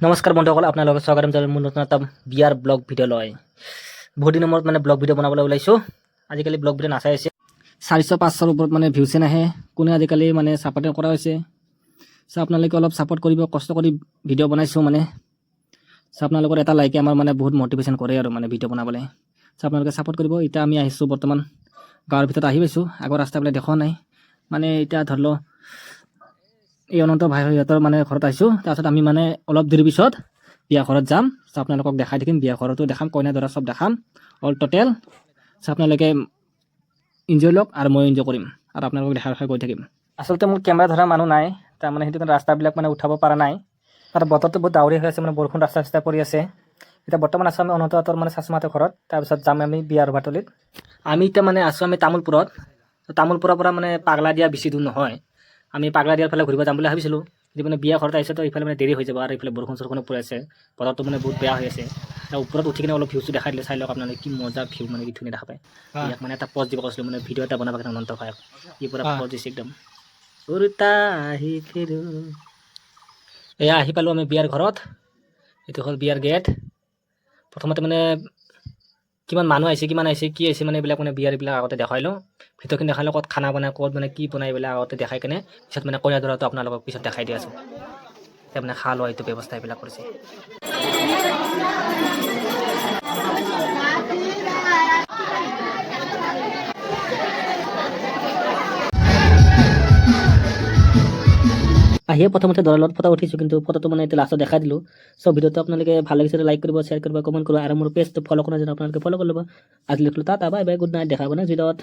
নমস্কাৰ বন্ধুসকল, আপোনালোকক স্বাগতম জনাই মোৰ নতুন এটা বিয়াৰ ব্লগ ভিডিঅ' লয়। বহুত দিনৰ মূৰত ব্লগ ভিডিঅ' বনাবলৈ ওলাইছোঁ। আজিকালি ব্লগ ভিডিঅ' নাচাই আছে, 400-500ৰ ওপৰত ভিউছে নাহে। কোনে আজিকালি ছাপৰ্ট কৰা হৈছে। আপোনালোকে অলপ ছাপৰ্ট কৰিব, কষ্ট কৰি ভিডিঅ' বনাইছোঁ আপোনালোকৰ এটা লাইকে আমাৰ বহুত মটিভেশ্যন কৰে আৰু ভিডিঅ' বনাবলৈ। আপোনালোকে ছাপৰ্ট কৰিব। এতিয়া আমি আহিছোঁ বৰ্তমান গাঁৱৰ ভিতৰত আহি পাইছোঁ। আগৰ ৰাস্তাবিলাক দেখা নাই। এতিয়া ধৰি লওক এই অনন্ত ভাই সিহঁতৰ ঘৰত আহিছোঁ। তাৰপিছত আমি অলপ দেৰি পিছত বিয়া ঘৰত যাম। আপোনালোকক দেখাই থাকিম, বিয়া ঘৰতো দেখাম, কইনা দৰা চব দেখাম অল টোটেল। আপোনালোকে এনজয় লওক আৰু মই এনজয় কৰিম আৰু আপোনালোকক দেখাই গৈ থাকিম। আচলতে মোৰ কেমেৰা ধৰা মানুহ নাই, সেইটো কাৰণে ৰাস্তাবিলাক উঠাব পৰা নাই। আৰু বতৰটো বহুত ডাৱৰীয়া হৈ আছে, বৰষুণ ৰাস্তা পৰি আছে। এতিয়া বৰ্তমান আছোঁ আমি অনন্তহঁতৰ চাচমাহঁতৰ ঘৰত। তাৰপিছত যাম আমি বিয়াৰ ভাতলিত। আমি এতিয়া আছোঁ আমি তামোলপুৰত। তামোলপুৰৰ পৰা পাগলা দিয়া বেছি দূৰ নহয়। আমি পাগলা দিয়াৰ ফালে ঘূৰিব যাম বুলি ভাবিছিলোঁ। যদি বিয়া ঘৰত আহিছে তো ইফালে দেৰি হৈ যাব আৰু ইফালে বৰষুণ চৰষুণো পৰি আছে, বতৰটো বহুত বেয়া হৈ আছে। ওপৰত উঠি কিনে অলপ ভিউটো দেখাই দিলে, চাই লওক আপোনালোকে কি মজা ভিউ, কি ধুনীয়া দেখা পায়। ইয়াক এটা পজ দিব কৈছিলোঁ, ভিডিঅ' এটা বনাব কাৰণে অনন্ত ভাইক। ই পুৰা পজ দিছে একদম। উৰুতা আহি ফিৰো। এয়া আহি পালোঁ আমি বিয়াৰ ঘৰত। এইটো হ'ল বিয়াৰ গেট। প্ৰথমতে কিমান মানুহ আহিছে, কিমান আহিছে, কি আহিছে এইবিলাক বিয়াৰ এইবিলাক আগতে দেখাই লওঁ। ভিতৰখিনি দেখাই লওঁ, ক'ত খানা বনাই, ক'ত কি বনাই এইবিলাক আগতে দেখাই কেনে পিছত কইনা দৰাটো আপোনালোকক পিছত দেখাই দি আছোঁ। এতিয়া খা লোৱা এইটো ব্যৱস্থা এইবিলাক কৰিছে। আহিয়ে প্ৰথমতে দৰাৰ লগত ফটো উঠিছোঁ, কিন্তু ফটোটো এতিয়া লাষ্টত দেখাই দিলোঁ। ভিডিঅ'টো আপোনালোকে ভাল লাগিছে লাইক কৰিব, শ্বেয়াৰ কৰিব, কমেণ্ট কৰিব আৰু মোৰ পেজটো ফ'ল' কৰা যদি আপোনালোকে ফ'ল' কৰি ল'ব। আজি লিখিলোঁ tata, bye bye, good night. দেখা হ'ব নেক্সট ভিডিঅ'ত।